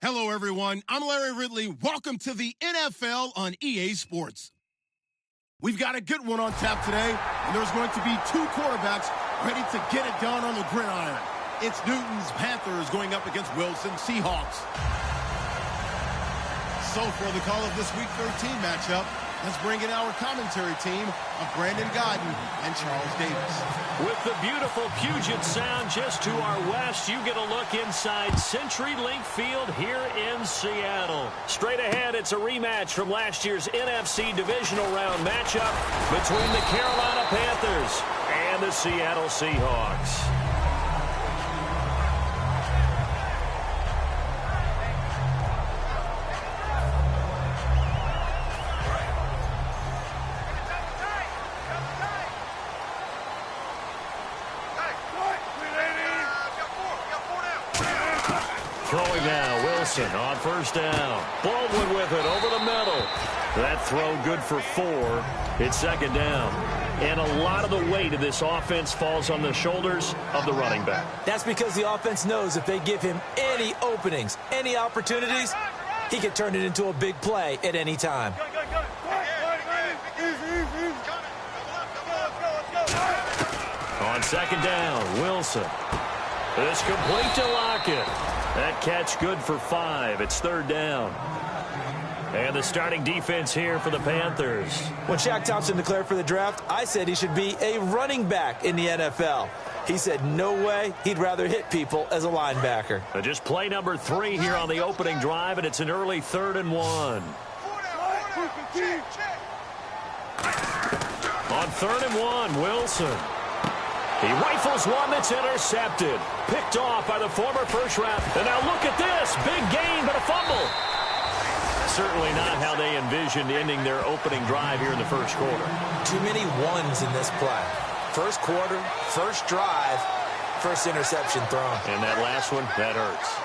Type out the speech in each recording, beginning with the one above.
Hello, everyone. I'm Larry Ridley. Welcome to the NFL on EA Sports. We've got a good one on tap today, and there's going to be two quarterbacks ready to get it done on the gridiron. It's Newton's Panthers going up against Wilson's Seahawks. So for the call of this Week 13 matchup, let's bring in our commentary team of Brandon Godden and Charles Davis. With the beautiful Puget Sound just to our west, you get a look inside CenturyLink Field here in Seattle. Straight ahead, it's a rematch from last year's NFC Divisional Round matchup between the Carolina Panthers and the Seattle Seahawks. Throwing now, Wilson on first down. Baldwin with it over the middle. That throw good for 4. It's second down. And a lot of the weight of this offense falls on the shoulders of the running back. That's because the offense knows if they give him any openings, any opportunities, he can turn it into a big play at any time. On second down, Wilson. It's complete to Lockett. That catch good for 5. It's third down. And the starting defense here for the Panthers. When Shaq Thompson declared for the draft, I said he should be a running back in the NFL. He said no way, he'd rather hit people as a linebacker. Just play number 3 here on the opening drive, and it's an early 3rd and 1. On 3rd and 1, Wilson. He rifles one that's intercepted. Picked off by the former first-round. And now look at this. Big gain, but a fumble. Certainly not how they envisioned ending their opening drive here in the first quarter. Too many ones in this play. First quarter, first drive, first interception thrown. And that last one, that hurts.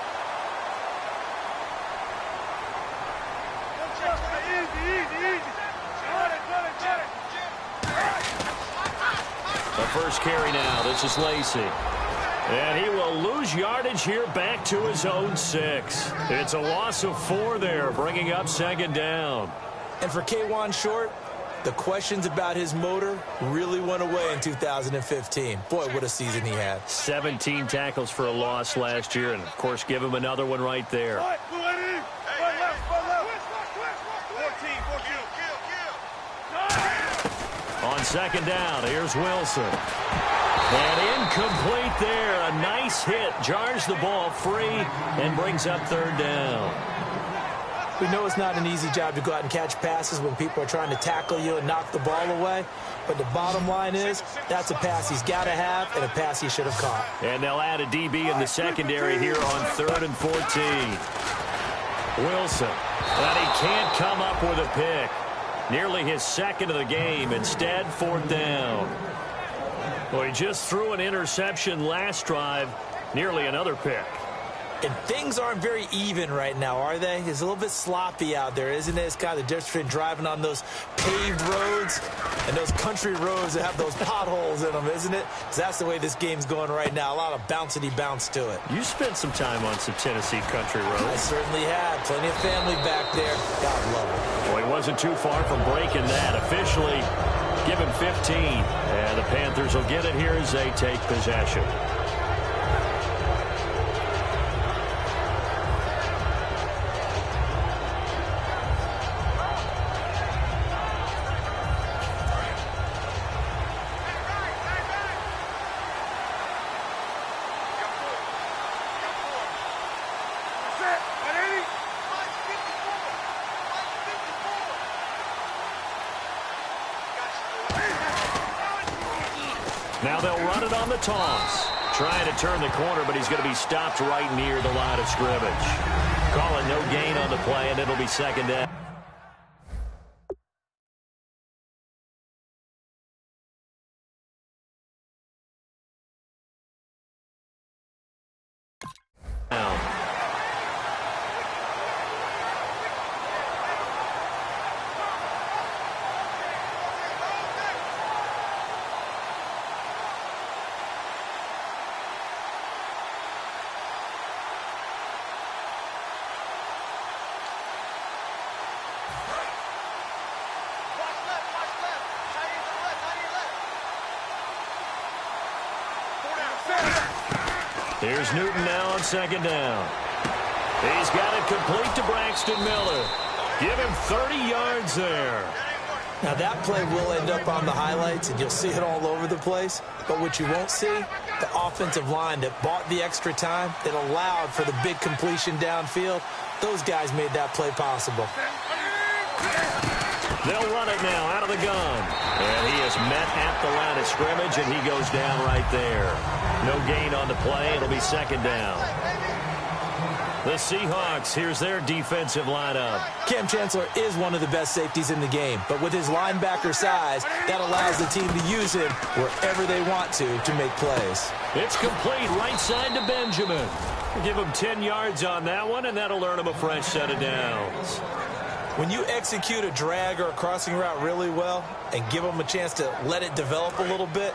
The first carry now. This is Lacey. And he will lose yardage here back to his own 6. It's a loss of 4 there, bringing up second down. And for K'Wan Short, the questions about his motor really went away in 2015. Boy, what a season he had. 17 tackles for a loss last year, and, of course, give him another one right there. On second down, here's Wilson. And incomplete there. A nice hit. Jars the ball free and brings up third down. We know it's not an easy job to go out and catch passes when people are trying to tackle you and knock the ball away. But the bottom line is, that's a pass he's got to have and a pass he should have caught. And they'll add a DB in the secondary here on 3rd and 14. Wilson. And he can't come up with a pick. Nearly his second of the game. Instead, 4th down. Well, he just threw an interception last drive. Nearly another pick. And things aren't very even right now, are they? It's a little bit sloppy out there, isn't it? It's kind of the difference between driving on those paved roads and those country roads that have those potholes in them, isn't it? Because that's the way this game's going right now. A lot of bouncy bounce to it. You spent some time on some Tennessee country roads. I certainly have. Plenty of family back there. God love it. Well, he wasn't too far from breaking that. Officially, give him 15. And the Panthers will get it here as they take possession. Now they'll run it on the toss. Trying to turn the corner, but he's going to be stopped right near the line of scrimmage. Calling no gain on the play, and it'll be second down. Here's Newton now on second down. He's got it complete to Braxton Miller. Give him 30 yards there. Now, that play will end up on the highlights, and you'll see it all over the place. But what you won't see, the offensive line that bought the extra time, that allowed for the big completion downfield, those guys made that play possible. They'll run it now out of the gun. And he is met at the line of scrimmage, and he goes down right there. No gain on the play. It'll be second down. The Seahawks, here's their defensive lineup. Cam Chancellor is one of the best safeties in the game, but with his linebacker size, that allows the team to use him wherever they want to make plays. It's complete right side to Benjamin. Give him 10 yards on that one, and that'll earn him a fresh set of downs. When you execute a drag or a crossing route really well and give them a chance to let it develop a little bit,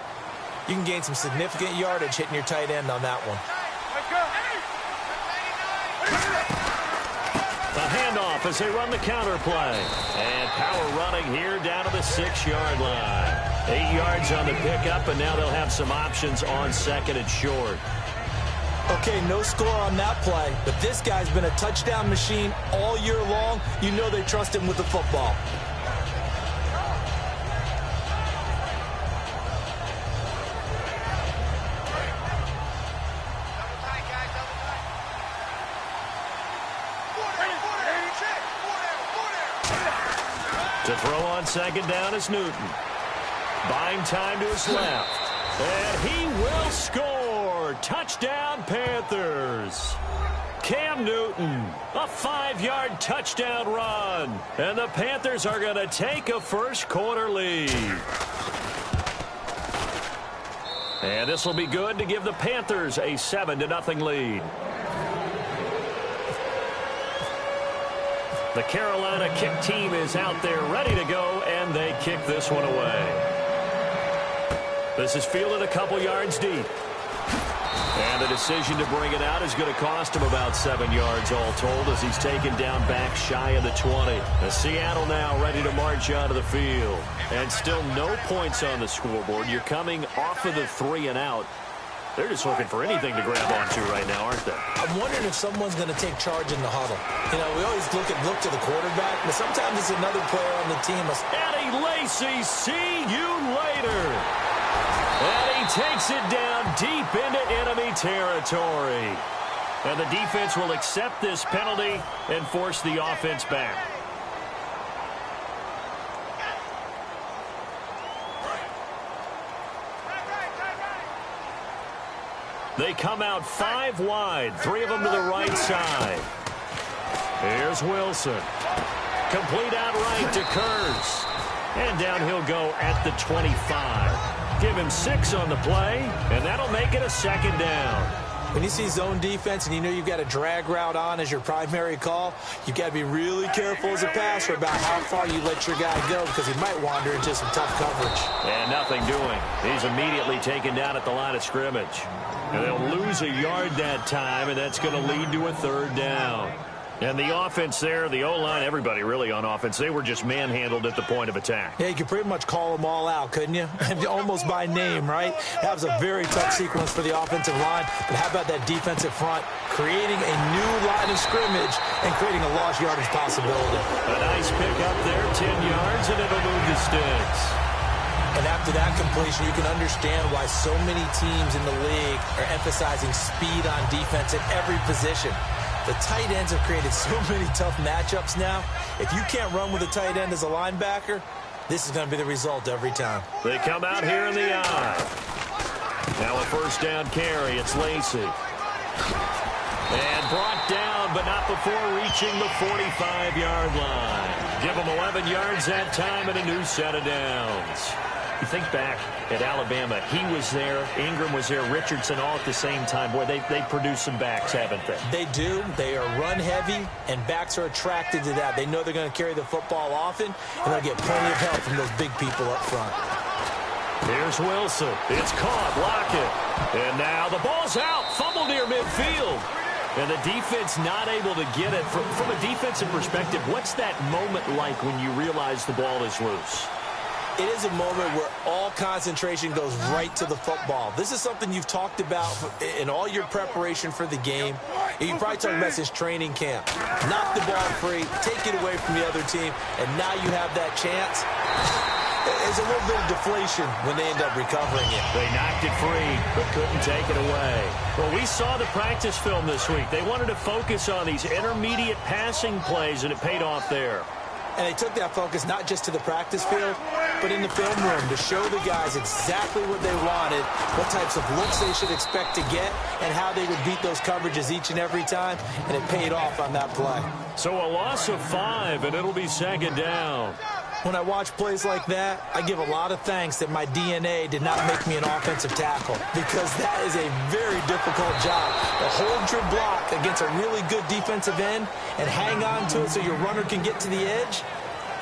you can gain some significant yardage hitting your tight end on that one. A handoff as they run the counter play. And power running here down to the 6-yard line. 8 yards on the pickup, and now they'll have some options on second and short. Okay, no score on that play, but this guy's been a touchdown machine all year long. You know they trust him with the football. To throw on second down is Newton. Buying time to his left. And he will score. Touchdown, Panthers. Cam Newton, a 5-yard touchdown run. And the Panthers are going to take a first-quarter lead. And this will be good to give the Panthers a 7-0 lead. The Carolina kick team is out there ready to go, and they kick this one away. This is fielded a couple yards deep. And the decision to bring it out is going to cost him about 7 yards all told as he's taken down back shy of the 20. The Seattle now ready to march out of the field. And still no points on the scoreboard. You're coming off of the 3 and out. They're just looking for anything to grab onto right now, aren't they? I'm wondering if someone's going to take charge in the huddle. You know, we always look to the quarterback, but sometimes it's another player on the team. Eddie Lacy, see you later. And he takes it down deep into enemy territory. And the defense will accept this penalty and force the offense back. They come out 5 wide, 3 of them to the right side. Here's Wilson. Complete out right to Kurtz. And down he'll go at the 25. Give him 6 on the play, and that'll make it a second down. When you see zone defense and you know you've got a drag route on as your primary call, you've got to be really careful as a passer about how far you let your guy go because he might wander into some tough coverage. And nothing doing. He's immediately taken down at the line of scrimmage. And they'll lose a yard that time, and that's going to lead to a 3rd down. And the offense there, the O-line, everybody really on offense, they were just manhandled at the point of attack. Yeah, you could pretty much call them all out, couldn't you? Almost by name, right? That was a very tough sequence for the offensive line. But how about that defensive front creating a new line of scrimmage and creating a lost yardage possibility? A nice pick up there, 10 yards, and it'll move the sticks. And after that completion, you can understand why so many teams in the league are emphasizing speed on defense at every position. The tight ends have created so many tough matchups now. If you can't run with a tight end as a linebacker, this is going to be the result every time. They come out here in the eye. Now a 1st down carry. It's Lacy. And brought down, but not before reaching the 45-yard line. Give them 11 yards that time and a new set of downs. You think back at Alabama, he was there, Ingram was there, Richardson all at the same time. Boy, they produced some backs, haven't they? They do. They are run heavy, and backs are attracted to that. They know they're going to carry the football often, and they'll get plenty of help from those big people up front. Here's Wilson. It's caught. Lockett. And now the ball's out. Fumble near midfield. And the defense not able to get it. From a defensive perspective, what's that moment like when you realize the ball is loose? it is a moment where all concentration goes right to the football. This is something you've talked about in all your preparation for the game. You probably talked about this training camp. Knock the ball free, take it away from the other team, and now you have that chance. There's a little bit of deflation when they end up recovering it. They knocked it free, but couldn't take it away. Well, we saw the practice film this week. They wanted to focus on these intermediate passing plays, and it paid off there. And they took that focus not just to the practice field, but in the film room to show the guys exactly what they wanted, what types of looks they should expect to get, and how they would beat those coverages each and every time, and it paid off on that play. So a loss of 5, and it'll be second down. When I watch plays like that, I give a lot of thanks that my DNA did not make me an offensive tackle, because that is a very difficult job. To hold your block against a really good defensive end and hang on to it so your runner can get to the edge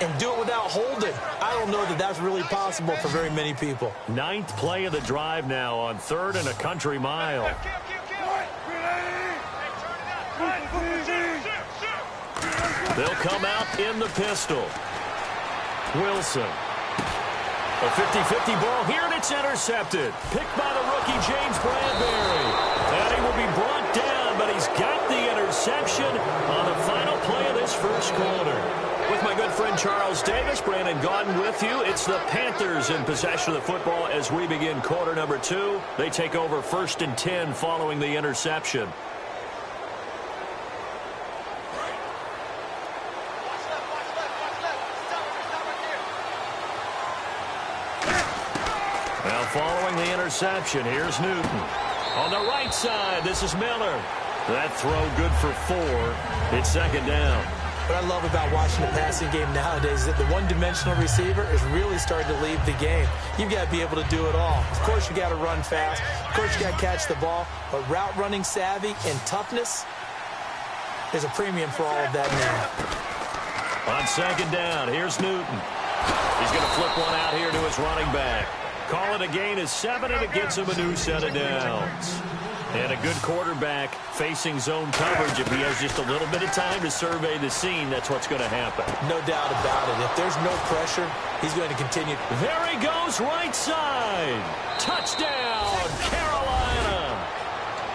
and do it without holding. I don't know that that's really possible for very many people. 9th play of the drive now on 3rd and a country mile. They'll come out in the pistol. Wilson. A 50-50 ball here, and it's intercepted. Picked by the rookie, James Bradbury. And he will be brought down, but he's got the interception on the final play of this first quarter. With my good friend Charles Davis, Brandon Gaudin with you. It's the Panthers in possession of the football as we begin quarter number 2. They take over 1st and 10 following the interception. Following the interception, here's Newton. On the right side, this is Miller. That throw good for 4. It's second down. What I love about watching the passing game nowadays is that the one-dimensional receiver is really starting to leave the game. You've got to be able to do it all. Of course, you got to run fast. Of course, you got to catch the ball. But route running savvy and toughness, there's a premium for all of that now. On second down, here's Newton. He's going to flip one out here to his running back. Call it a gain of 7, and it gets him a new set of downs. And a good quarterback facing zone coverage. If he has just a little bit of time to survey the scene, that's what's going to happen. No doubt about it. If there's no pressure, he's going to continue. There he goes, right side. Touchdown, Carolina.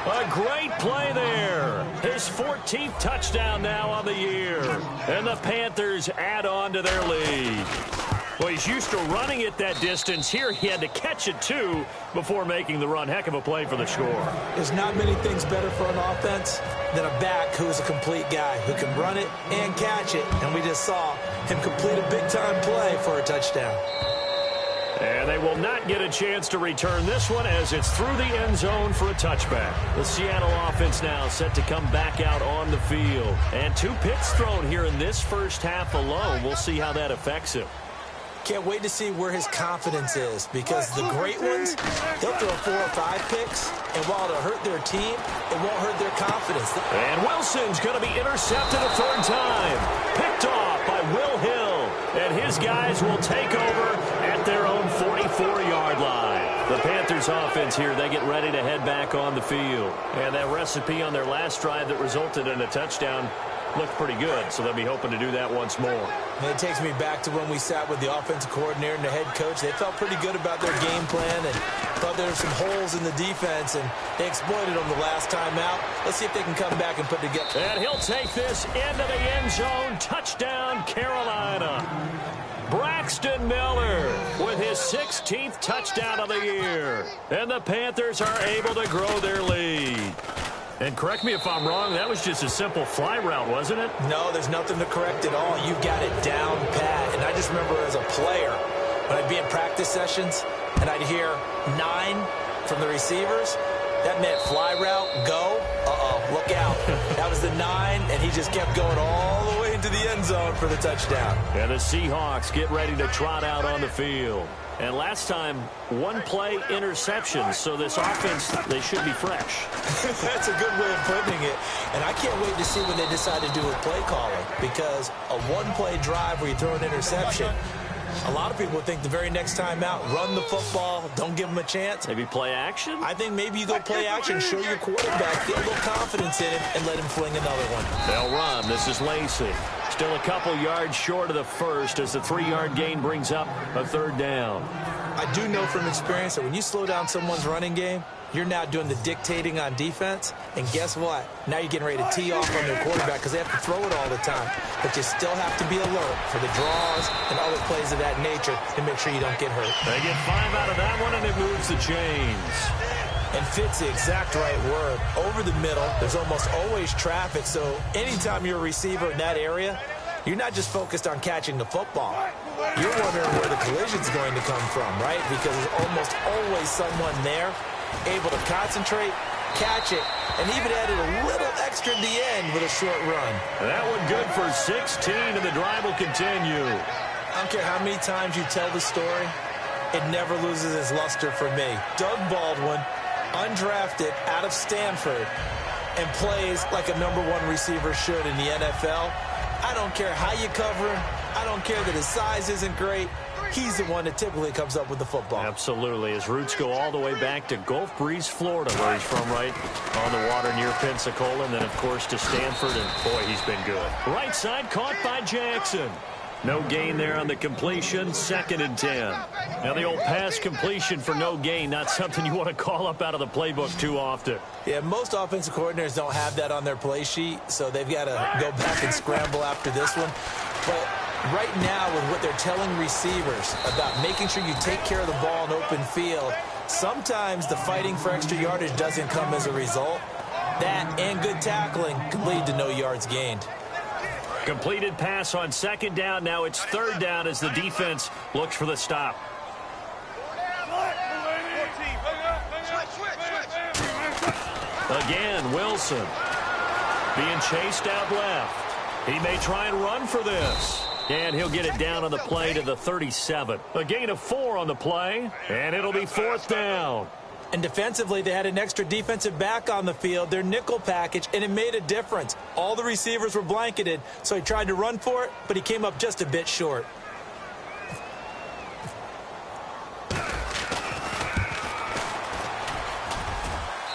A great play there. His 14th touchdown now on the year. And the Panthers add on to their lead. Well, he's used to running it that distance. Here he had to catch it, too, before making the run. Heck of a play for the score. There's not many things better for an offense than a back who is a complete guy who can run it and catch it. And we just saw him complete a big-time play for a touchdown. And they will not get a chance to return this one as it's through the end zone for a touchback. The Seattle offense now set to come back out on the field. And 2 picks thrown here in this first half alone. We'll see how that affects him. Can't wait to see where his confidence is, because the great ones, they'll throw 4 or 5 picks, and while it'll hurt their team, it won't hurt their confidence. And Wilson's going to be intercepted a 3rd time. Picked off by Will Hill, and his guys will take over at their own 44-yard line. The Panthers offense here, they get ready to head back on the field. And that recipe on their last drive that resulted in a touchdown looked pretty good, so they'll be hoping to do that once more. And it takes me back to when we sat with the offensive coordinator and the head coach. They felt pretty good about their game plan and thought there were some holes in the defense, and they exploited them the last time out. Let's see if they can come back and put together. And he'll take this into the end zone. Touchdown, Carolina. Braxton Miller with his 16th touchdown of the year. And the Panthers are able to grow their lead. And correct me if I'm wrong, that was just a simple fly route, wasn't it? No, there's nothing to correct at all. You've got it down pat. And I just remember as a player, when I'd be in practice sessions and I'd hear 9 from the receivers, that meant fly route, go. Look out. That was the 9, and he just kept going all the way into the end zone for the touchdown. And the Seahawks get ready to trot out on the field. And last time, 1-play interception, so this offense, they should be fresh. That's a good way of putting it. And I can't wait to see what they decide to do with play calling, because a 1-play drive where you throw an interception, A lot of people think the very next time out, run the football, don't give them a chance. Maybe play action? I think maybe you go play action, show your quarterback, get a little confidence in him, and let him fling another one. They'll run. This is Lacey. Still a couple yards short of the first as the 3-yard gain brings up a third down. I do know from experience that when you slow down someone's running game, you're now doing the dictating on defense, and guess what? Now you're getting ready to tee off on their quarterback because they have to throw it all the time. But you still have to be alert for the draws and other plays of that nature to make sure you don't get hurt. They get 5 out of that one, and it moves the chains. And fits the exact right word. Over the middle, there's almost always traffic, so anytime you're a receiver in that area, you're not just focused on catching the football. You're wondering where the collision's going to come from, right? Because there's almost always someone there able to concentrate, catch it, and even added a little extra at the end with a short run. That one good for 16, and the drive will continue. I don't care how many times you tell the story, it never loses its luster for me. Doug Baldwin, undrafted out of Stanford, and plays like a #1 receiver should in the NFL. I don't care how you cover him. I don't care that his size isn't great. He's the one that typically comes up with the football. Absolutely. His roots go all the way back to Gulf Breeze, Florida, where he's from, right on the water near Pensacola, and then, of course, to Stanford, and, boy, he's been good. Right side caught by Jackson. No gain there on the completion, 2nd and 10. Now, the old pass completion for no gain, not something you want to call up out of the playbook too often. Yeah, most offensive coordinators don't have that on their play sheet, so they've got to go back and scramble after this one. But right now, with what they're telling receivers about making sure you take care of the ball in open field, sometimes the fighting for extra yardage doesn't come as a result. That and good tackling can lead to no yards gained. Completed pass on 2nd down. Now it's 3rd down as the defense looks for the stop. Again, Wilson being chased out left. He may try and run for this. And he'll get it down on the play to the 37. A gain of 4 on the play, and it'll be 4th down. And defensively, they had an extra defensive back on the field, their nickel package, and it made a difference. All the receivers were blanketed, so he tried to run for it, but he came up just a bit short.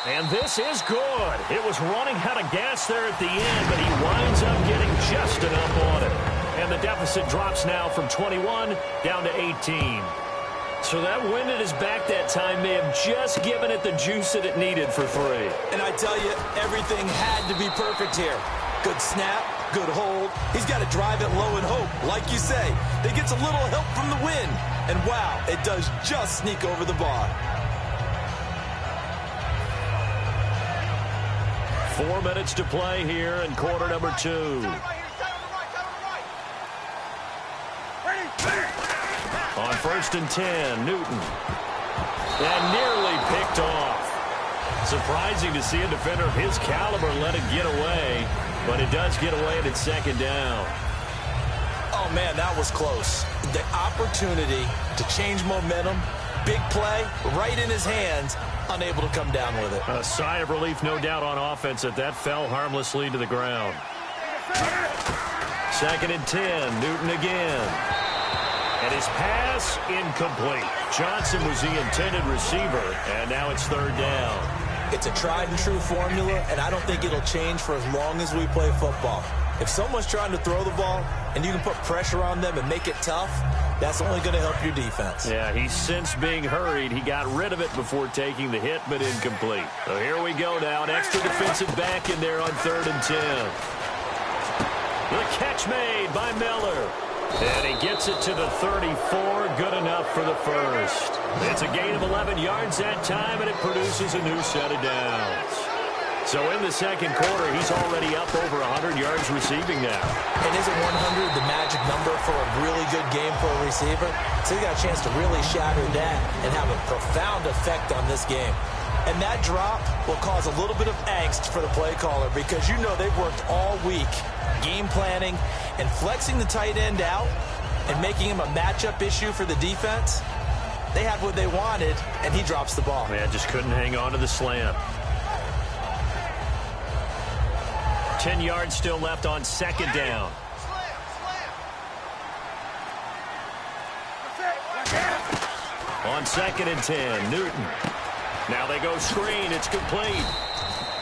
And this is good. It was running out of gas there at the end, but he winds up getting just enough on it. And the deficit drops now from 21 down to 18. So that wind at his back that time may have just given it the juice that it needed for 3. And I tell you, everything had to be perfect here. Good snap, good hold. He's got to drive it low and hope. Like you say, it gets a little help from the wind. And wow, it does just sneak over the bar. 4 minutes to play here in quarter number 2. On 1st and 10, Newton. And nearly picked off. Surprising to see a defender of his caliber let it get away, but it does get away and it's 2nd down. Oh, man, that was close. The opportunity to change momentum, big play, right in his hands, unable to come down with it. A sigh of relief, no doubt, on offense that fell harmlessly to the ground. 2nd and 10, Newton again. And his pass incomplete. Johnson was the intended receiver, and now it's 3rd down. It's a tried and true formula, and I don't think it'll change for as long as we play football. If someone's trying to throw the ball and you can put pressure on them and make it tough, that's only going to help your defense. Yeah, he's since being hurried. He got rid of it before taking the hit, but incomplete. So here we go now. An extra defensive back in there on 3rd and 10. The catch made by Miller. And he gets it to the 34. Good enough for the first. It's a gain of 11 yards that time, and it produces a new set of downs. So in the 2nd quarter, he's already up over 100 yards receiving now. And isn't 100 the magic number for a really good game for a receiver? So he got a chance to really shatter that and have a profound effect on this game. And that drop will cause a little bit of angst for the play caller because you know they've worked all week game planning and flexing the tight end out and making him a matchup issue for the defense. They had what they wanted, and he drops the ball. Man, just couldn't hang on to the slant. 10 yards still left on 2nd down. On 2nd and 10, Newton. Now they go screen. It's complete.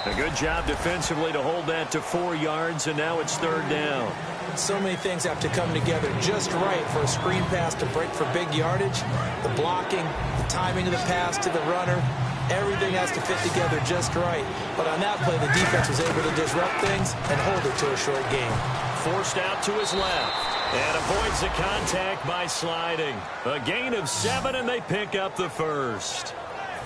A good job defensively to hold that to 4 yards, and now it's 3rd down. So many things have to come together just right for a screen pass to break for big yardage. The blocking, the timing of the pass to the runner, everything has to fit together just right. But on that play, the defense was able to disrupt things and hold it to a short game. Forced out to his left and avoids the contact by sliding. A gain of 7, and they pick up the first.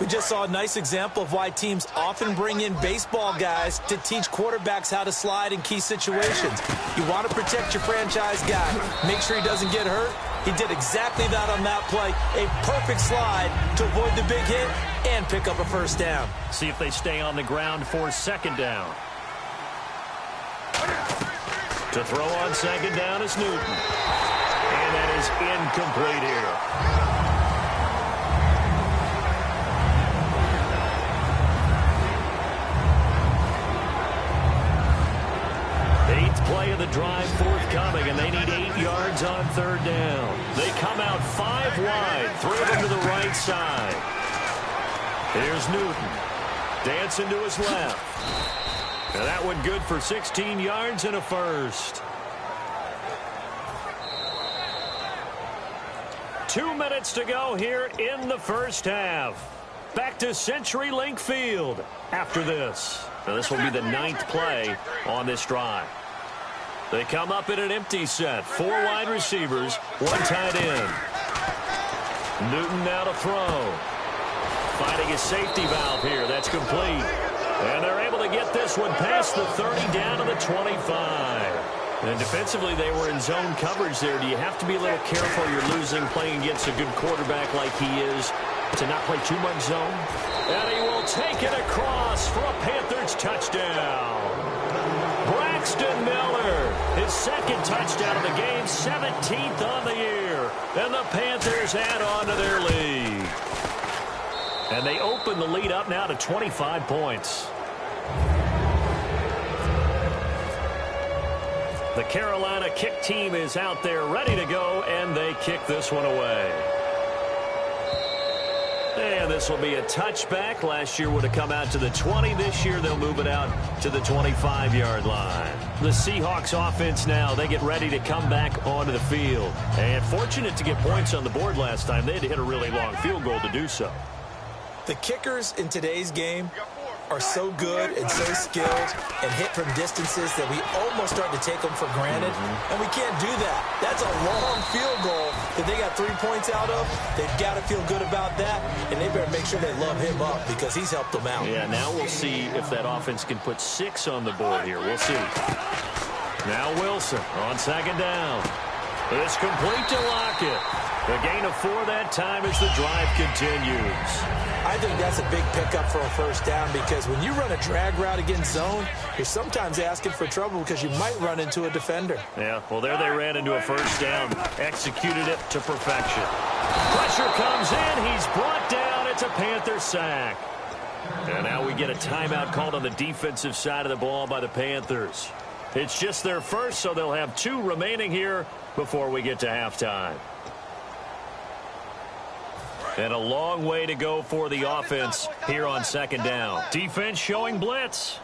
We just saw a nice example of why teams often bring in baseball guys to teach quarterbacks how to slide in key situations. You want to protect your franchise guy. Make sure he doesn't get hurt. He did exactly that on that play. A perfect slide to avoid the big hit and pick up a first down. See if they stay on the ground for 2nd down. To throw on 2nd down is Newton. And that is incomplete here. 8th play of the drive forthcoming, and they need 8 yards on 3rd down. They come out 5 wide, 3 of them to the right side. Here's Newton. Dancing to his left. And that one good for 16 yards and a first. 2 minutes to go here in the first half. Back to CenturyLink Field after this. Now this will be the 9th play on this drive. They come up in an empty set. 4 wide receivers, 1 tight end. Newton now to throw. Finding his safety valve here. That's complete. And they're able to get this one past the 30 down to the 25. And defensively, they were in zone coverage there. Do you have to be a little careful? You're losing playing against a good quarterback like he is to not play too much zone. And he will take it across for a Panthers touchdown. Braxton Miller, his 2nd touchdown of the game, 17th on the year. And the Panthers add on to their lead. And they open the lead up now to 25 points. The Carolina kick team is out there ready to go, and they kick this one away. And this will be a touchback. Last year would have come out to the 20. This year they'll move it out to the 25-yard line. The Seahawks offense now, they get ready to come back onto the field. And fortunate to get points on the board last time. They had to hit a really long field goal to do so. The kickers in today's game are so good and so skilled and hit from distances that we almost start to take them for granted. And we can't do that. That's a long field goal that they got 3 points out of. They've got to feel good about that, and they better make sure they love him up because he's helped them out. Yeah, now we'll see if that offense can put 6 on the board here. We'll see. Now Wilson on 2nd down. It's complete to Lockett. A gain of 4 that time as the drive continues. I think that's a big pickup for a first down because when you run a drag route against zone, you're sometimes asking for trouble because you might run into a defender. Yeah, well, there they ran into a first down, executed it to perfection. Pressure comes in. He's brought down. It's a Panther sack. And now we get a timeout called on the defensive side of the ball by the Panthers. It's just their first, so they'll have 2 remaining here before we get to halftime. And a long way to go for the offense here on 2nd down. Defense showing blitz.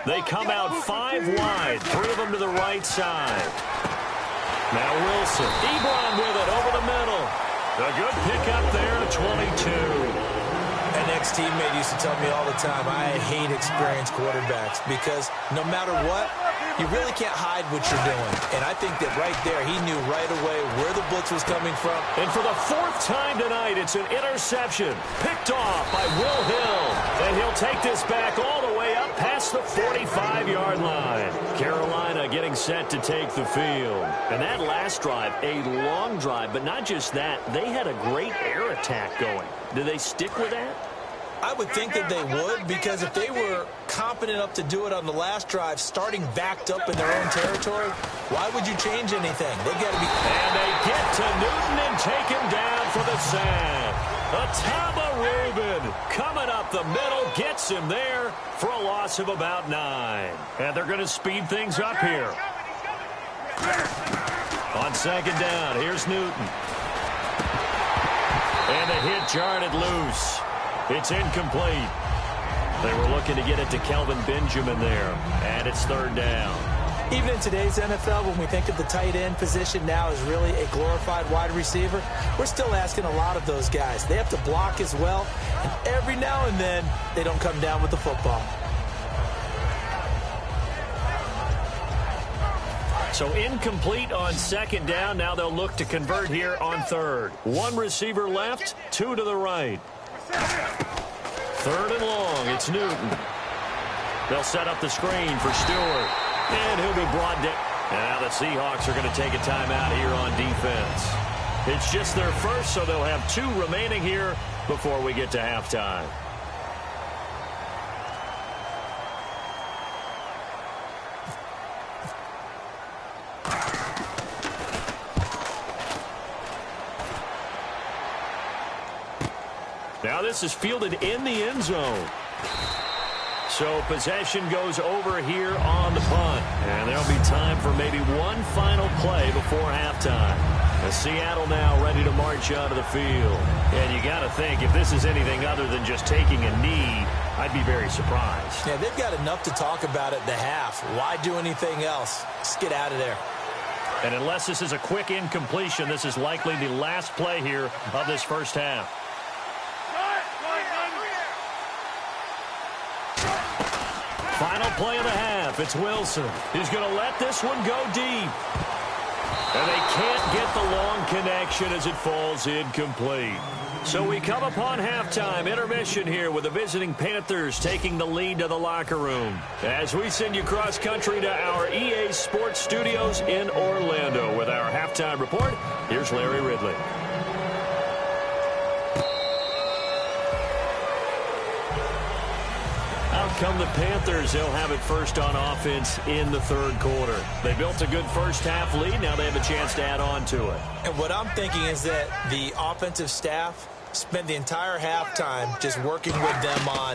They come out 5 wide, 3 of them to the right side. Now Wilson, Ebron with it over the middle. A good pickup there to 22. An ex-teammate used to tell me all the time, I hate experienced quarterbacks because no matter what, you really can't hide what you're doing. And I think that right there, he knew right away where the blitz was coming from. And for the 4th time tonight, it's an interception. Picked off by Will Hill. And he'll take this back all the way up past the 45-yard line. Carolina getting set to take the field. And that last drive, a long drive, but not just that, they had a great air attack going. Do they stick with that? I would think that they would because if they were competent enough to do it on the last drive, starting backed up in their own territory, why would you change anything? They got to be. And they get to Newton and take him down for the sack. Atama Rubin coming up the middle, gets him there for a loss of about 9. And they're going to speed things up here. On second down, here's Newton. And the hit jarred it loose. It's incomplete. They were looking to get it to Kelvin Benjamin there. And it's third down. Even in today's NFL, when we think of the tight end position now as really a glorified wide receiver, we're still asking a lot of those guys. They have to block as well, and every now and then, they don't come down with the football. So incomplete on second down. Now they'll look to convert here on third. One receiver left, 2 to the right. Third and long, it's Newton. They'll set up the screen for Stewart. And he'll be brought down. And now the Seahawks are going to take a timeout here on defense. It's just their first, so they'll have 2 remaining here before we get to halftime. Now this is fielded in the end zone. So possession goes over here on the punt. And there'll be time for maybe one final play before halftime. As Seattle now ready to march onto the field. And you got to think, if this is anything other than just taking a knee, I'd be very surprised. Yeah, they've got enough to talk about at the half. Why do anything else? Just get out of there. And unless this is a quick incompletion, this is likely the last play here of this first half. Final play of the half. It's Wilson. He's going to let this one go deep. And they can't get the long connection as it falls incomplete. So we come upon halftime intermission here with the visiting Panthers taking the lead to the locker room. As we send you cross country to our EA Sports Studios in Orlando with our halftime report, here's Larry Ridley. Come the Panthers, they'll have it first on offense in the third quarter. They built a good first half lead. Now they have a chance to add on to it. And what I'm thinking is that the offensive staff spent the entire halftime just working with them on,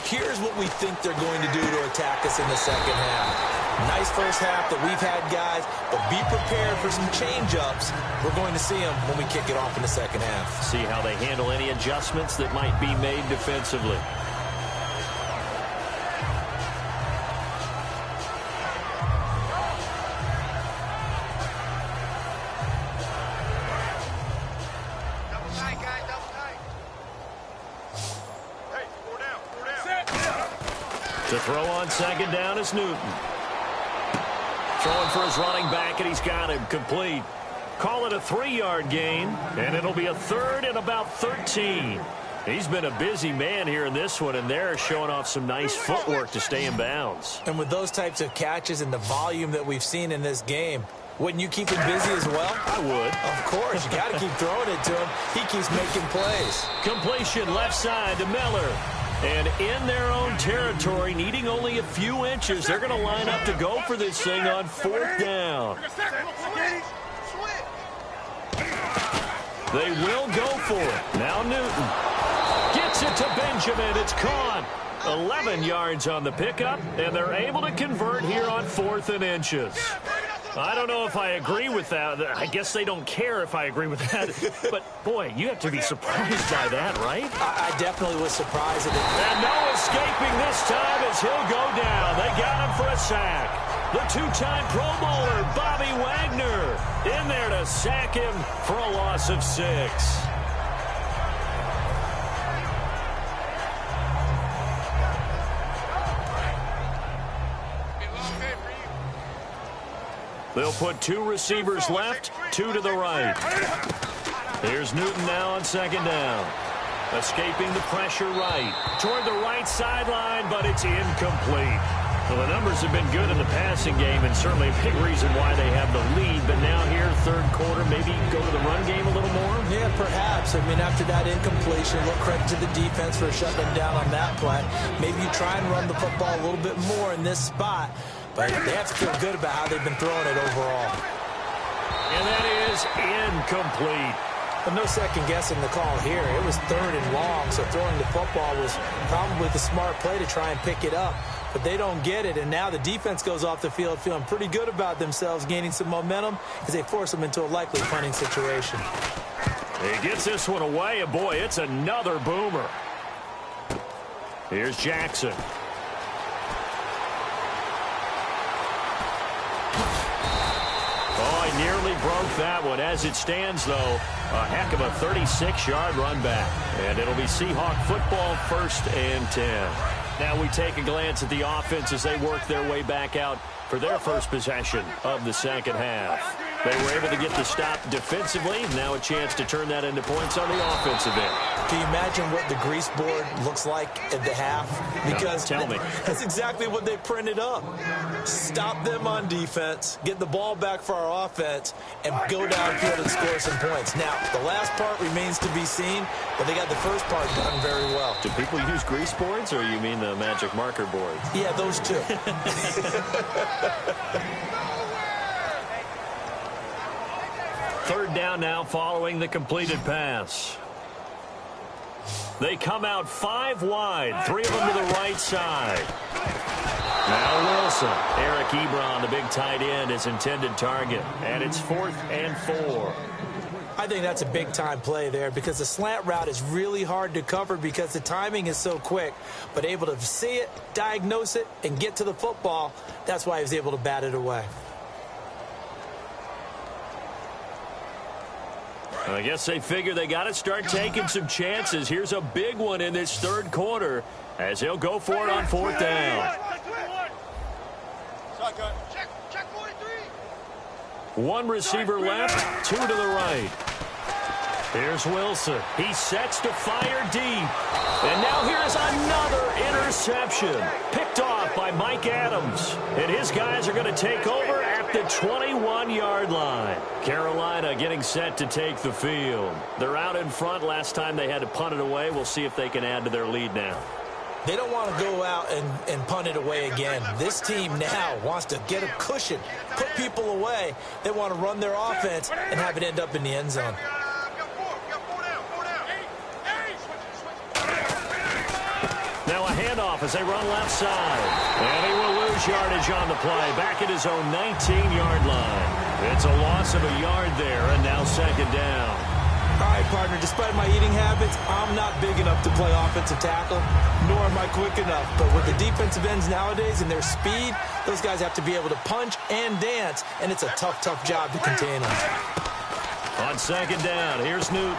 here's what we think they're going to do to attack us in the second half. Nice first half that we've had, guys, but be prepared for some change-ups. We're going to see them when we kick it off in the second half. See how they handle any adjustments that might be made defensively. To throw on second down is Newton. Throwing for his running back, and he's got him complete. Call it a 3-yard gain, and it'll be a third and about 13. He's been a busy man here in this one, and they're showing off some nice footwork to stay in bounds. And with those types of catches and the volume that we've seen in this game, wouldn't you keep him busy as well? I would. Of course. You got to keep throwing it to him. He keeps making plays. Completion left side to Miller. And in their own territory, needing only a few inches, they're going to line up to go for this thing on fourth down. They will go for it. Now Newton gets it to Benjamin. It's caught. 11 yards on the pickup, and they're able to convert here on 4th and inches. I don't know if I agree with that. I guess they don't care if I agree with that. But, boy, you have to be surprised by that, right? I definitely was surprised at it. And no escaping this time as he'll go down. They got him for a sack. The 2-time Pro Bowler, Bobby Wagner, in there to sack him for a loss of 6. They'll put 2 receivers left, 2 to the right. Here's Newton now on second down. Escaping the pressure right. Toward the right sideline, but it's incomplete. Well, the numbers have been good in the passing game, and certainly a big reason why they have the lead. But now here, third quarter, maybe go to the run game a little more? Yeah, perhaps. I mean, after that incompletion, look credit to the defense for shutting them down on that play. Maybe you try and run the football a little bit more in this spot. But they have to feel good about how they've been throwing it overall. And that is incomplete. But no second guessing the call here. It was 3rd and long, so throwing the football was probably the smart play to try and pick it up. But they don't get it, and now the defense goes off the field feeling pretty good about themselves, gaining some momentum as they force them into a likely punting situation. He gets this one away, and boy, it's another boomer. Here's Jackson. Oh, he nearly broke that one. As it stands, though, a heck of a 36-yard run back. And it'll be Seahawk football, 1st and 10. Now we take a glance at the offense as they work their way back out for their first possession of the second half. They were able to get the stop defensively. Now a chance to turn that into points on the offensive end. Can you imagine what the grease board looks like at the half? Because tell me. That's exactly what they printed up. Stop them on defense, get the ball back for our offense, and go downfield and score some points. Now, the last part remains to be seen, but they got the first part done very well. Do people use grease boards, or you mean the magic marker boards? Yeah, those two. 3rd down now following the completed pass. They come out 5 wide, 3 of them to the right side. Now Wilson. Eric Ebron, the big tight end, is intended target. And it's 4th and 4. I think that's a big-time play there because the slant route is really hard to cover because the timing is so quick. But able to see it, diagnose it, and get to the football, that's why he was able to bat it away. I guess they figure they got to start taking some chances. Here's a big one in this 3rd quarter as he'll go for it on 4th down. One receiver left, 2 to the right. Here's Wilson. He sets to fire deep. And now here's another interception. Picked off by Mike Adams. And his guys are going to take over at the 21-yard line. Carolina getting set to take the field. They're out in front. Last time they had to punt it away. We'll see if they can add to their lead now. They don't want to go out and punt it away again. This team now wants to get a cushion, put people away. They want to run their offense and have it end up in the end zone. Now a handoff as they run left side. And he will lose yardage on the play. Back at his own 19-yard line. It's a loss of a yard there, and now 2nd down. All right, partner, despite my eating habits, I'm not big enough to play offensive tackle, nor am I quick enough. But with the defensive ends nowadays and their speed, those guys have to be able to punch and dance, and it's a tough, tough job to contain them. On 2nd down, here's Newton.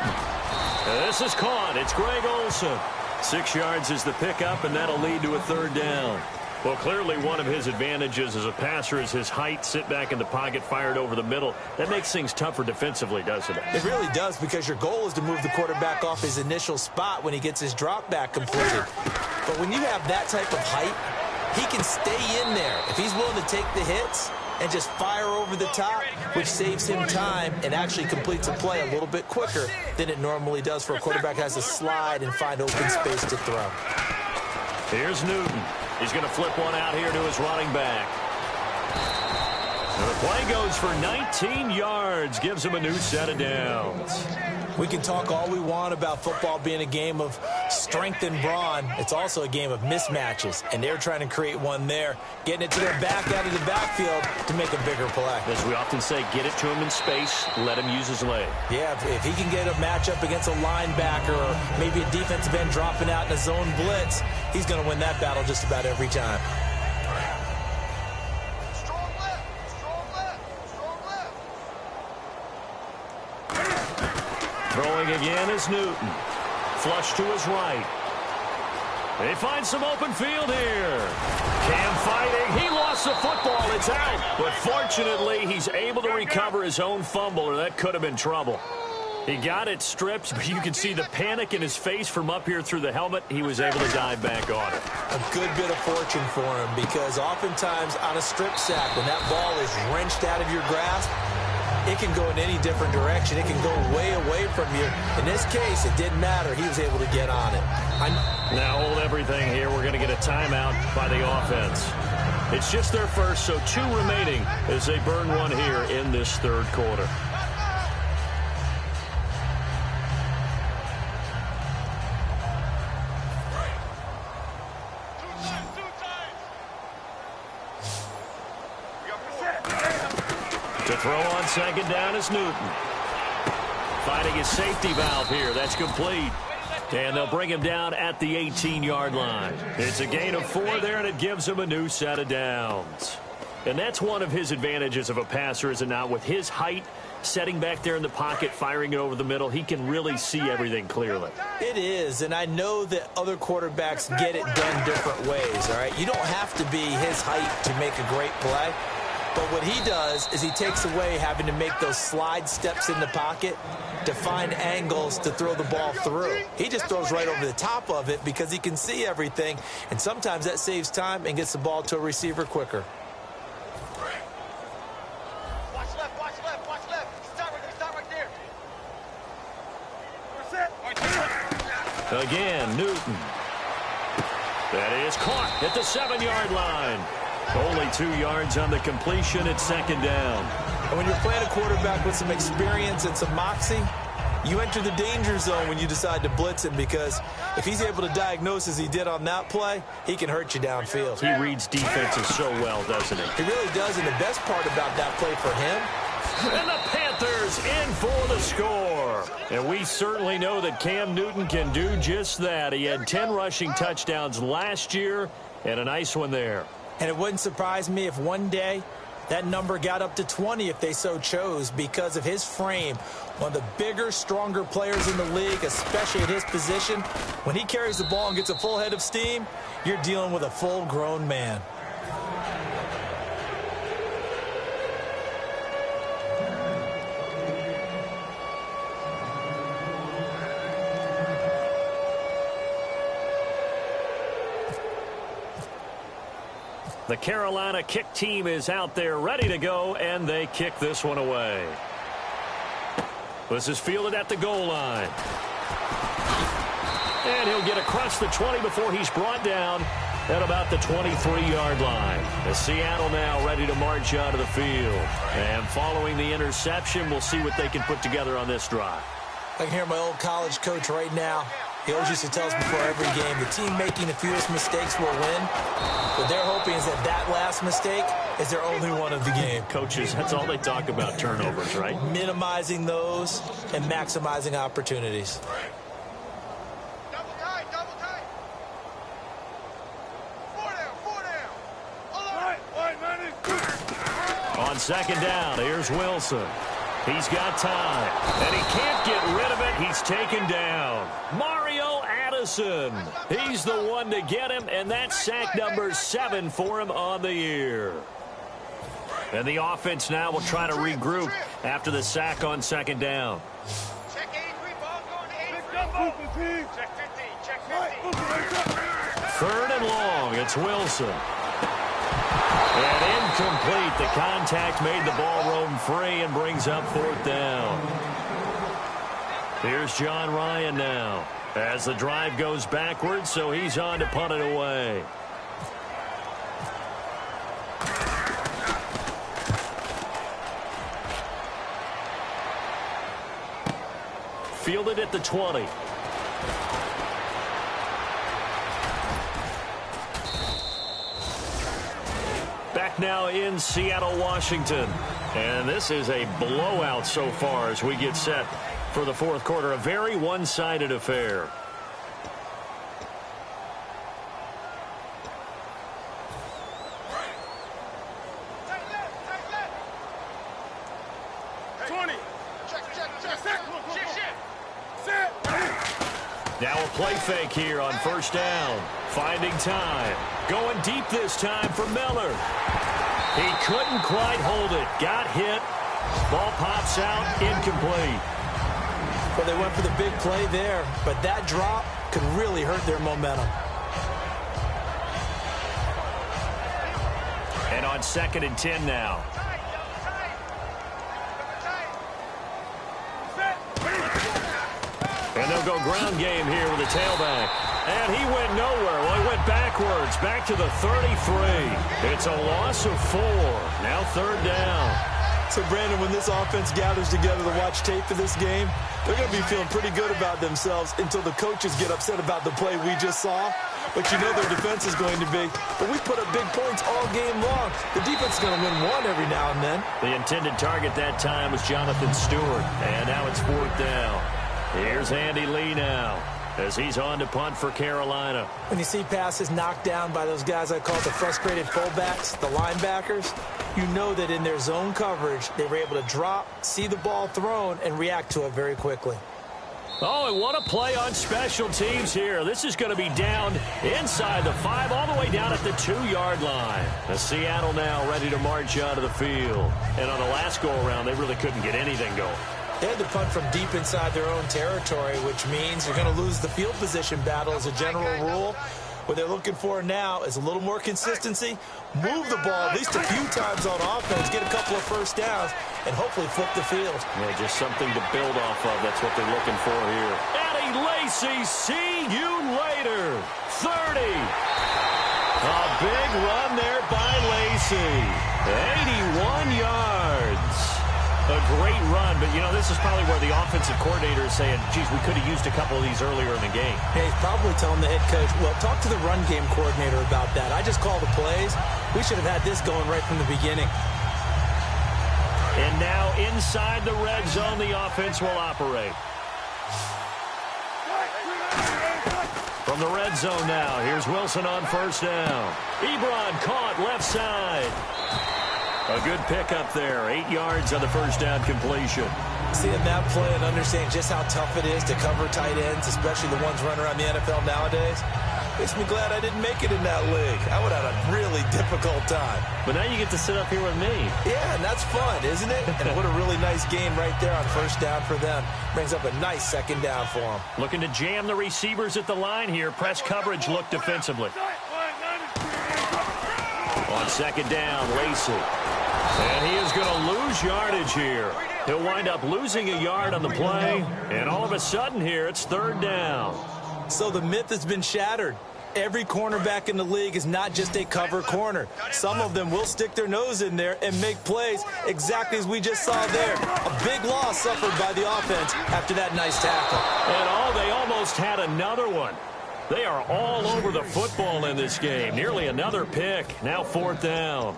This is caught. It's Greg Olsen. 6 yards is the pickup, and that'll lead to a 3rd down. Well, clearly one of his advantages as a passer is his height, sit back in the pocket, fired over the middle. That makes things tougher defensively, doesn't it? It really does, because your goal is to move the quarterback off his initial spot when he gets his drop back completed. But when you have that type of height, he can stay in there. If he's willing to take the hits and just fire over the top, which saves him time and actually completes a play a little bit quicker than it normally does for a quarterback who has to slide and find open space to throw. Here's Newton. He's going to flip one out here to his running back. And the play goes for 19 yards, gives him a new set of downs. We can talk all we want about football being a game of strength and brawn. It's also a game of mismatches, and they're trying to create one there, getting it to their back out of the backfield to make a bigger play. As we often say, get it to him in space, let him use his leg. Yeah, if he can get a matchup against a linebacker or maybe a defensive end dropping out in a zone blitz, he's going to win that battle just about every time. Throwing again is Newton. Flush to his right. They find some open field here. Cam fighting. He lost the football. It's out. But fortunately, he's able to recover his own fumble, or that could have been trouble. He got it stripped, but you can see the panic in his face from up here through the helmet. He was able to dive back on it. A good bit of fortune for him, because oftentimes on a strip sack, when that ball is wrenched out of your grasp, it can go in any different direction. It can go way away from you. In this case, it didn't matter. He was able to get on it. Now hold everything here. We're going to get a timeout by the offense. It's just their first, so 2 remaining as they burn one here in this 3rd quarter. To throw on second down is Newton. Finding his safety valve here. That's complete. And they'll bring him down at the 18-yard line. It's a gain of 4 there, and it gives him a new set of downs. And that's one of his advantages of a passer, is it not? With his height, setting back there in the pocket, firing it over the middle, he can really see everything clearly. It is, and I know that other quarterbacks get it done different ways, all right? You don't have to be his height to make a great play. But what he does is he takes away having to make those slide steps in the pocket to find angles to throw the ball through. He just throws right over the top of it because he can see everything, and sometimes that saves time and gets the ball to a receiver quicker. Again, Newton. That is caught at the 7-yard line. Only 2 yards on the completion at second down. And when you're playing a quarterback with some experience and some moxie, you enter the danger zone when you decide to blitz him, because if he's able to diagnose as he did on that play, he can hurt you downfield. He reads defenses so well, doesn't he? He really does, and the best part about that play for him, and the Panthers in for the score. And we certainly know that Cam Newton can do just that. He had 10 rushing touchdowns last year and a nice one there. And it wouldn't surprise me if one day that number got up to 20 if they so chose, because of his frame. One of the bigger, stronger players in the league, especially at his position. When he carries the ball and gets a full head of steam, you're dealing with a full-grown man. The Carolina kick team is out there ready to go, and they kick this one away. This is fielded at the goal line. And he'll get across the 20 before he's brought down at about the 23-yard line. The Seattle now ready to march out of the field. And following the interception, we'll see what they can put together on this drive. I can hear my old college coach right now. He always used to tell us before every game, the team making the fewest mistakes will win. What they're hoping is that last mistake is their only one of the game. Coaches, that's all they talk about, turnovers, right? Minimizing those and maximizing opportunities. Double tight, double tight. 4 down. All right, on second down, here's Wilson. He's got time, and he can't get rid of it. He's taken down. Mario Addison. He's the one to get him, and that's sack number 7 for him on the year. And the offense now will try to regroup after the sack on second down. Check 83, ball going to 83. Check 50, check 50. 3rd and long, it's Wilson. And incomplete. The contact made the ball roam free and brings up 4th down. Here's John Ryan now as the drive goes backwards, so he's on to punt it away. Fielded at the 20. Back now in Seattle, Washington. And this is a blowout so far as we get set for the 4th quarter. A very one-sided affair. Now a play fake here on 1st down. Finding time. Going deep this time for Miller. He couldn't quite hold it. Got hit. Ball pops out. Incomplete. Well, they went for the big play there, but that drop could really hurt their momentum. And on 2nd and 10 now. And they'll go ground game here with a tailback. And he went nowhere. Well, he went backwards, back to the 33. It's a loss of 4. Now 3rd down. So, Brandon, when this offense gathers together to watch tape for this game, they're going to be feeling pretty good about themselves until the coaches get upset about the play we just saw. But you know their defense is going to be. But we put up big points all game long. The defense is going to win one every now and then. The intended target that time was Jonathan Stewart. And now it's 4th down. Here's Andy Lee now, as he's on to punt for Carolina. When you see passes knocked down by those guys I call the frustrated fullbacks, the linebackers, you know that in their zone coverage, they were able to drop, see the ball thrown, and react to it very quickly. Oh, and what a play on special teams here. This is going to be down inside the 5, all the way down at the 2-yard line. As Seattle now ready to march out of the field. And on the last go-around, they really couldn't get anything going. They had to punt from deep inside their own territory, which means you're going to lose the field position battle as a general rule. What they're looking for now is a little more consistency, move the ball at least a few times on offense, get a couple of first downs, and hopefully flip the field. Yeah, just something to build off of. That's what they're looking for here. Eddie Lacy, see you later. 30. A big run there by Lacy. 81 yards. A great run, but, you know, this is probably where the offensive coordinator is saying, geez, we could have used a couple of these earlier in the game. Yeah, he's probably telling the head coach, well, talk to the run game coordinator about that. I just call the plays. We should have had this going right from the beginning. And now inside the red zone, the offense will operate. From the red zone now, here's Wilson on 1st down. Ebron caught left side. A good pickup there. 8 yards on the 1st down completion. Seeing that play and understanding just how tough it is to cover tight ends, especially the ones running around the NFL nowadays, makes me glad I didn't make it in that league. I would have had a really difficult time. But now you get to sit up here with me. Yeah, and that's fun, isn't it? And what a really nice game right there on 1st down for them. Brings up a nice 2nd down for them. Looking to jam the receivers at the line here. Press coverage look defensively. On 2nd down, Lacy. And he is going to lose yardage here. He'll wind up losing a yard on the play. And all of a sudden here, it's 3rd down. So the myth has been shattered. Every cornerback in the league is not just a cover corner. Some of them will stick their nose in there and make plays exactly as we just saw there. A big loss suffered by the offense after that nice tackle. And they almost had another one. They are all over the football in this game. Nearly another pick. Now 4th down.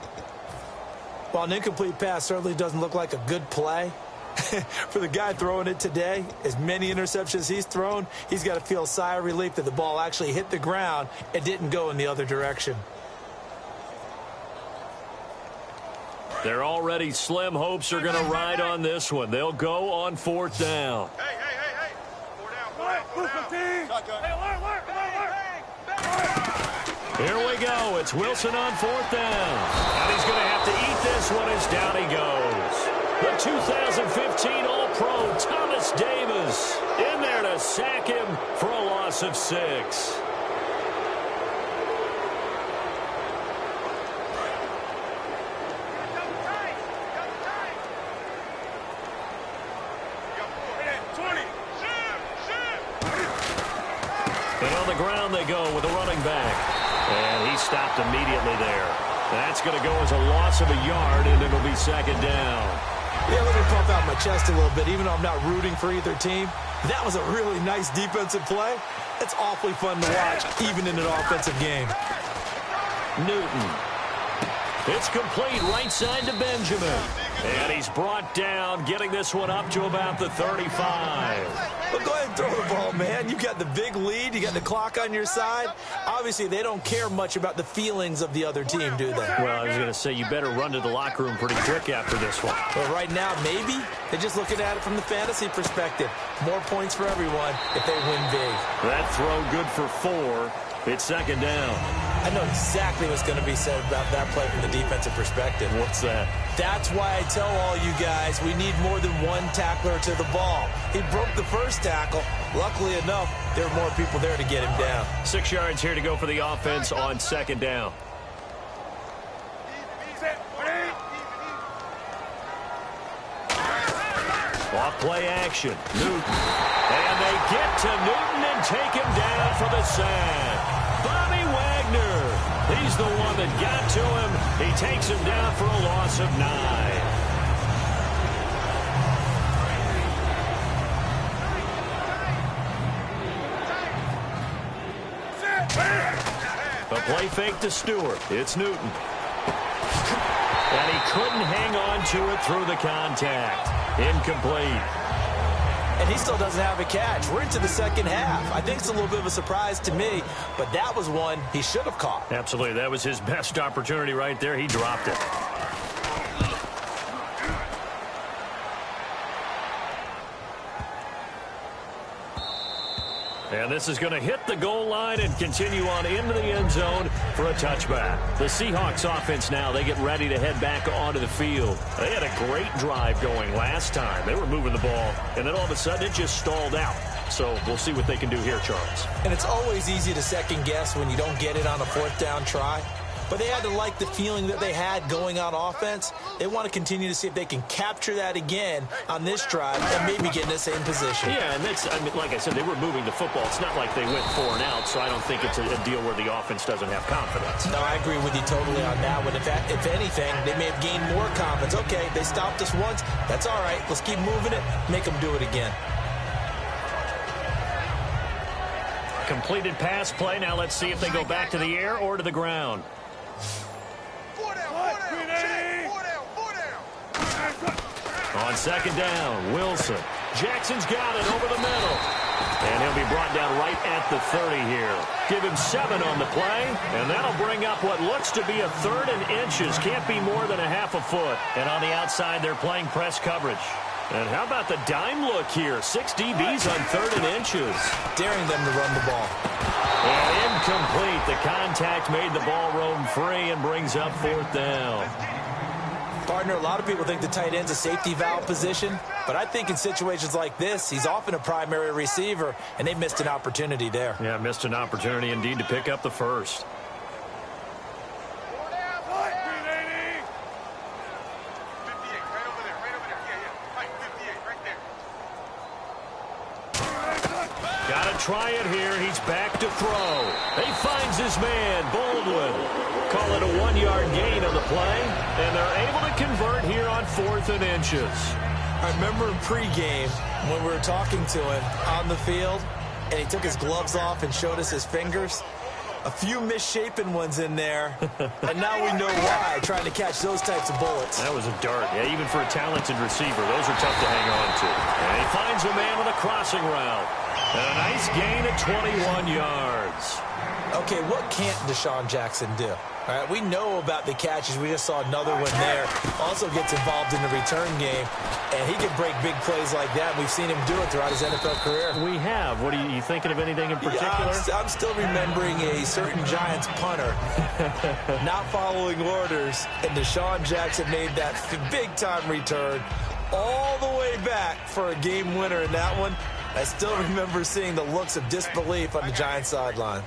While an incomplete pass certainly doesn't look like a good play, for the guy throwing it today, as many interceptions he's thrown, he's got to feel a sigh of relief that the ball actually hit the ground and didn't go in the other direction. Their already slim hopes are going to ride on this one. They'll go on 4th down. Hey. 4 down. Hey, alert. Here we go. It's Wilson on 4th down. And he's going to have to eat this one as down he goes. The 2015 All-Pro Thomas Davis in there to sack him for a loss of 6. And on the ground they go with a running back. And he stopped immediately there. That's going to go as a loss of a yard, and it'll be 2nd down. Yeah, let me pump out my chest a little bit, even though I'm not rooting for either team. That was a really nice defensive play. It's awfully fun to watch, even in an offensive game. Newton. It's complete right side to Benjamin. And he's brought down, getting this one up to about the 35. Well, go ahead and throw the ball, man. You got the big lead. You got the clock on your side. Obviously, they don't care much about the feelings of the other team, do they? Well, I was going to say, you better run to the locker room pretty quick after this one. But right now, maybe they're just looking at it from the fantasy perspective. More points for everyone if they win big. That throw good for 4. It's 2nd down. I know exactly what's going to be said about that play from the defensive perspective. What's that? That's why I tell all you guys we need more than one tackler to the ball. He broke the first tackle. Luckily enough, there were more people there to get him down. 6 yards here to go for the offense on 2nd down. Off play action. Newton. And they get to Newton and take him down for the sack. Bobby Wagner. He's the one that got to him. He takes him down for a loss of 9. play fake to Stewart. It's Newton. And he couldn't hang on to it through the contact. Incomplete. And he still doesn't have a catch. We're into the second half. I think it's a little bit of a surprise to me, but that was one he should have caught. Absolutely. That was his best opportunity right there. He dropped it. And this is going to hit the goal line and continue on into the end zone for a touchback. The Seahawks offense now, they get ready to head back onto the field. They had a great drive going last time. They were moving the ball, and then all of a sudden it just stalled out. So we'll see what they can do here, Charles. And it's always easy to second guess when you don't get it on a fourth down try. But they had to like the feeling that they had going on offense. They want to continue to see if they can capture that again on this drive and maybe get in the same position. Yeah, and that's, I mean, like I said, they were moving the football. It's not like they went 4 and out, so I don't think it's a deal where the offense doesn't have confidence. No, I agree with you totally on that one. If anything, they may have gained more confidence. Okay, they stopped us once. That's all right. Let's keep moving it. Make them do it again. Completed pass play. Now let's see if they go back to the air or to the ground. On second down, Wilson. Jackson's got it over the middle. And he'll be brought down right at the 30 here. Give him 7 on the play, and that'll bring up what looks to be a 3rd and inches. Can't be more than a half a foot. And on the outside, they're playing press coverage. And how about the dime look here? 6 DBs on 3rd and inches. Daring them to run the ball. And incomplete. The contact made the ball roam free and brings up 4th down. Partner, a lot of people think the tight end's a safety valve position, but I think in situations like this, he's often a primary receiver, and they missed an opportunity there. Yeah, missed an opportunity indeed to pick up the first. Got to try it here. He's back to throw. He finds his man, Baldwin. Call it a 1-yard gain on the play, and they're able to convert here on 4th and inches. I remember in pregame when we were talking to him on the field, and he took his gloves off and showed us his fingers. A few misshapen ones in there, and now we know why, trying to catch those types of bullets. That was a dart. Yeah, even for a talented receiver, those are tough to hang on to. And he finds a man on a crossing route. And a nice gain at 21 yards. Okay, what can't Deshaun Jackson do? All right, we know about the catches. We just saw another one there. Also gets involved in the return game, and he can break big plays like that. We've seen him do it throughout his NFL career. We have. What are you thinking of anything in particular? Yeah, I'm still remembering a certain Giants punter not following orders, and Deshaun Jackson made that big-time return all the way back for a game winner in that one. I still remember seeing the looks of disbelief on the Giants sideline.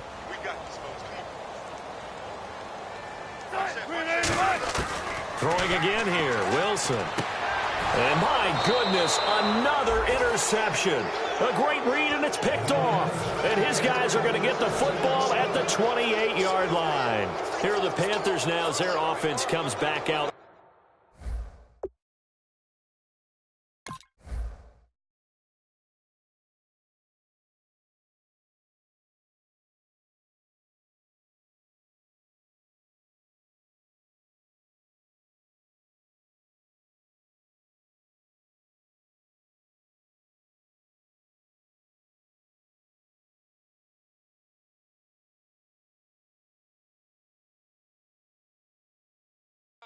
Throwing again here, Wilson. And my goodness, another interception. A great read, and it's picked off. And his guys are going to get the football at the 28-yard line. Here are the Panthers now as their offense comes back out.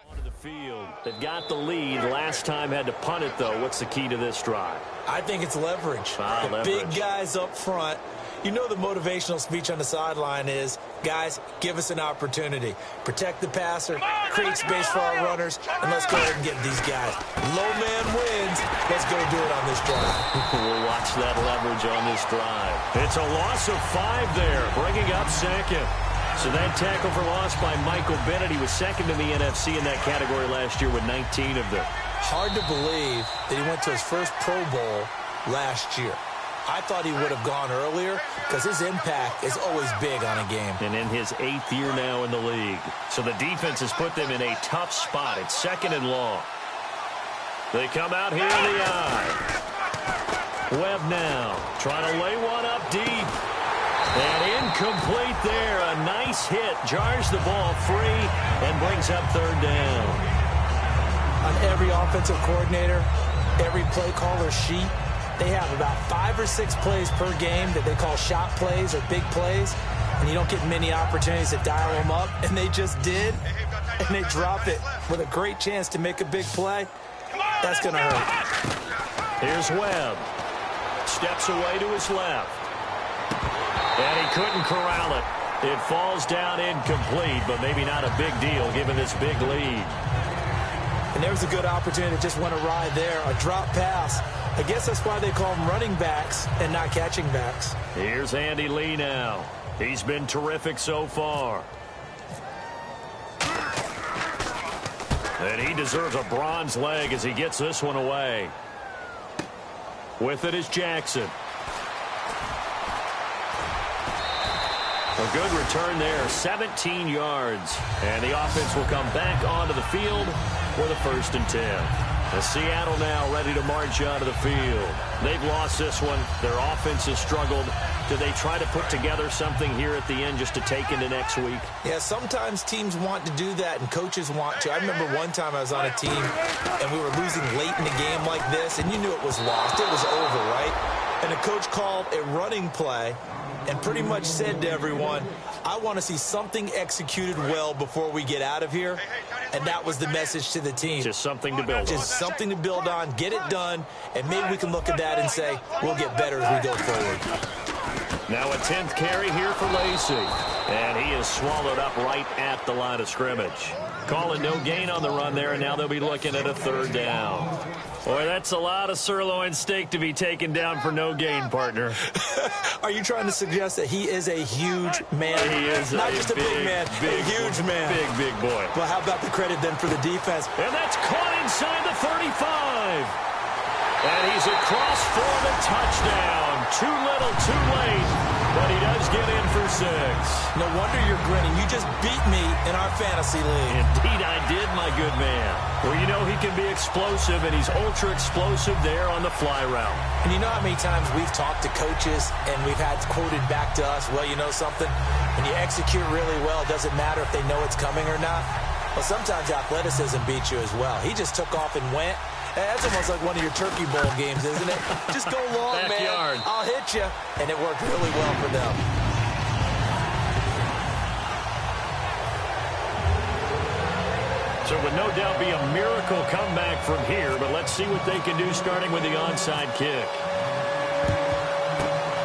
Onto the field. They've got the lead. Last time had to punt it, though. What's the key to this drive? I think it's leverage. The big guys up front. You know the motivational speech on the sideline is, guys, give us an opportunity. Protect the passer, create space for our runners, and let's go ahead and get these guys. Low man wins. Let's go do it on this drive. We'll watch that leverage on this drive. It's a loss of 5 there, bringing up second. So that tackle for loss by Michael Bennett. He was second in the NFC in that category last year with 19 of them. Hard to believe that he went to his first Pro Bowl last year. I thought he would have gone earlier because his impact is always big on a game. And in his 8th year now in the league. So the defense has put them in a tough spot. It's 2nd and long. They come out here in the eye. Webb now trying to lay one up deep. And incomplete there. A nice hit. Jars the ball free and brings up third down. On every offensive coordinator, every play caller sheet, they have about 5 or 6 plays per game that they call shot plays or big plays. And you don't get many opportunities to dial them up. And they just did. And they drop it with a great chance to make a big play. That's going to hurt. Here's Webb. Steps away to his left. And he couldn't corral it. It falls down incomplete, but maybe not a big deal given this big lead. And there was a good opportunity that just went awry there. A drop pass. I guess that's why they call them running backs and not catching backs. Here's Andy Lee now. He's been terrific so far. And he deserves a bronze leg as he gets this one away. With it is Jackson. A good return there, 17 yards. And the offense will come back onto the field for the 1st and 10. And Seattle now ready to march onto the field. They've lost this one. Their offense has struggled. Do they try to put together something here at the end just to take into next week? Yeah, sometimes teams want to do that and coaches want to. I remember one time I was on a team and we were losing late in the game like this, and you knew it was lost. It was over, right? And the coach called a running play and pretty much said to everyone, I want to see something executed well before we get out of here. And that was the message to the team. Just something to build on. Just something to build on, get it done, and maybe we can look at that and say, we'll get better as we go forward. Now a 10th carry here for Lacey. And he is swallowed up right at the line of scrimmage. Calling no gain on the run there, and now they'll be looking at a 3rd down. Boy, that's a lot of sirloin steak to be taken down for no gain, partner. Are you trying to suggest that he is a huge man? He is not just a big man, a huge man. Big boy. Well, how about the credit then for the defense? And that's caught inside the 35. And he's across for the touchdown. Too little, too late. But he does get in for 6. No wonder you're grinning. You just beat me in our fantasy league. Indeed I did, my good man. Well, you know he can be explosive, and he's ultra-explosive there on the fly route. And you know how many times we've talked to coaches and we've had quoted back to us, well, you know something? When you execute really well, it doesn't matter if they know it's coming or not. Well, sometimes athleticism beats you as well. He just took off and went. That's almost like one of your Turkey Bowl games, isn't it? Just go long, Backyard. man. I'll hit you. And it worked really well for them. So it would no doubt be a miracle comeback from here, but let's see what they can do starting with the onside kick.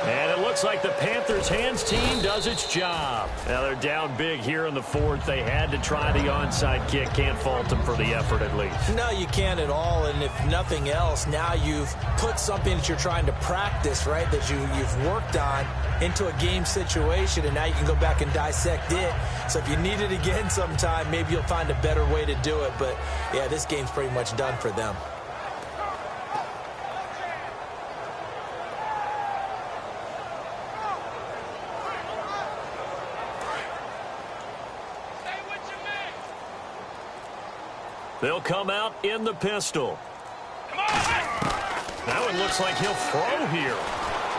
And it looks like the Panthers' hands team does its job. Now they're down big here in the 4th. They had to try the onside kick. Can't fault them for the effort at least. No, you can't at all. And if nothing else, now you've put something that you're trying to practice, right, that you've worked on into a game situation, and now you can go back and dissect it. So if you need it again sometime, maybe you'll find a better way to do it. But, yeah, this game's pretty much done for them. They'll come out in the pistol. Now it looks like he'll throw here.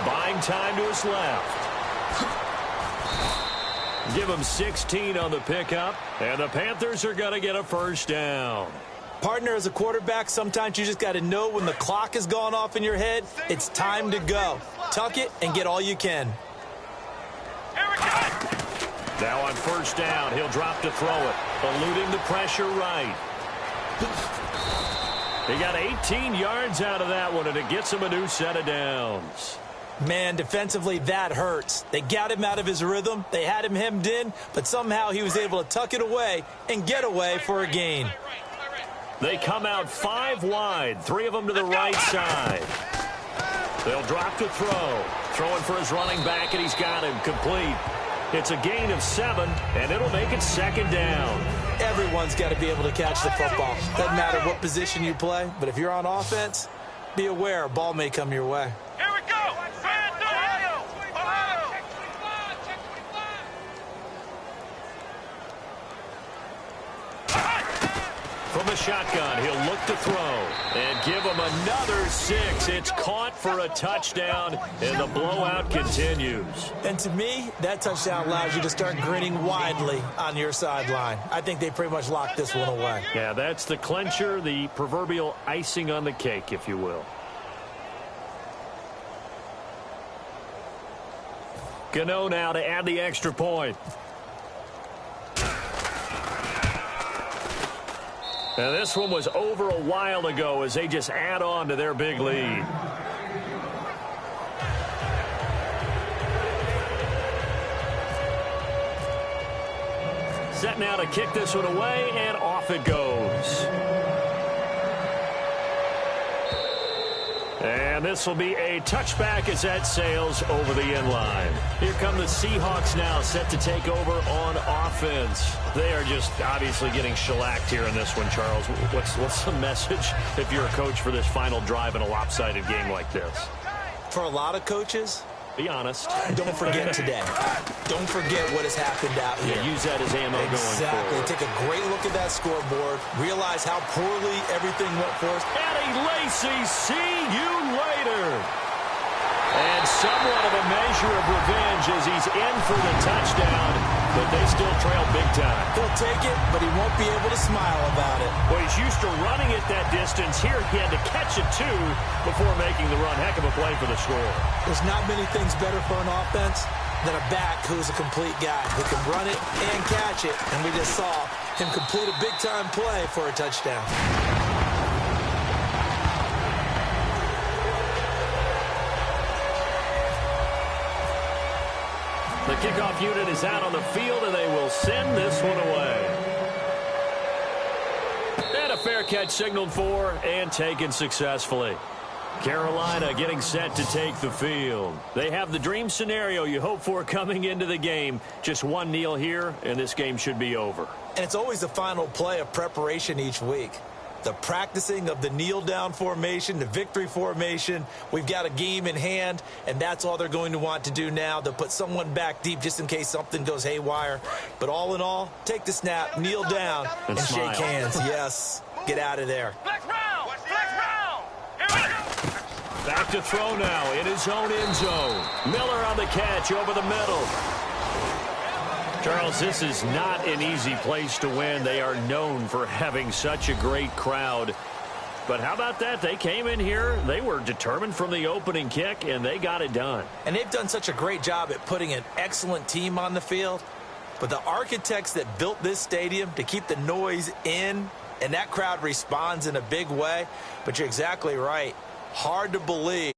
Buying time to his left. Give him 16 on the pickup, and the Panthers are going to get a 1st down. Partner, as a quarterback, sometimes you just got to know when the clock has gone off in your head, it's time to go. Tuck it and get all you can. Now on 1st down, he'll drop to throw it, eluding the pressure right. He got 18 yards out of that one, and it gets him a new set of downs. Man, defensively, that hurts. They got him out of his rhythm. They had him hemmed in, but somehow he was able to tuck it away and get away for a gain. They come out 5 wide, 3 of them to the right side. They'll drop to throw. Throwing for his running back, and he's got him complete. It's a gain of 7, and it'll make it 2nd down. Everyone's got to be able to catch the football. Doesn't matter what position you play, but if you're on offense, be aware a ball may come your way. Here we go. From the shotgun. He'll look to throw and give him another 6. It's caught for a touchdown, and the blowout continues. And to me, that touchdown allows you to start grinning widely on your sideline. I think they pretty much locked this one away. Yeah, that's the clincher, the proverbial icing on the cake, if you will. Gano now to add the extra point. And this one was over a while ago as they just add on to their big lead. Set now to kick this one away, and off it goes. And this will be a touchback as that sails over the end line. Here come the Seahawks now, set to take over on offense. They are just obviously getting shellacked here in this one, Charles. What's the message if you're a coach for this final drive in a lopsided game like this? For a lot of coaches, be honest. Don't forget today. Don't forget what has happened out here. Use that as ammo going forward. Take a great look at that scoreboard. Realize how poorly everything went for us. Eddie Lacy, see you later. And somewhat of a measure of revenge as he's in for the touchdown, but they still trail big time. He'll take it, but he won't be able to smile about it. Well, he's used to running it that distance. Here he had to catch it, too, before making the run. Heck of a play for the score. There's not many things better for an offense than a back who's a complete guy who can run it and catch it. And we just saw him complete a big-time play for a touchdown. The kickoff unit is out on the field, and they will send this one away. And a fair catch signaled for and taken successfully. Carolina getting set to take the field. They have the dream scenario you hope for coming into the game. Just one kneel here, and this game should be over. And it's always the final play of preparation each week. The practicing of the kneel-down formation, the victory formation. We've got a game in hand, and that's all they're going to want to do now. They'll put someone back deep just in case something goes haywire. But all in all, take the snap, kneel down, and shake hands. Yes, get out of there. Flex round! Flex round! Here we go! Back to throw now in his own end zone. Miller on the catch over the middle. Charles, this is not an easy place to win. They are known for having such a great crowd. But how about that? They came in here, they were determined from the opening kick, and they got it done. And they've done such a great job at putting an excellent team on the field. But the architects that built this stadium to keep the noise in, and that crowd responds in a big way. But you're exactly right. Hard to believe.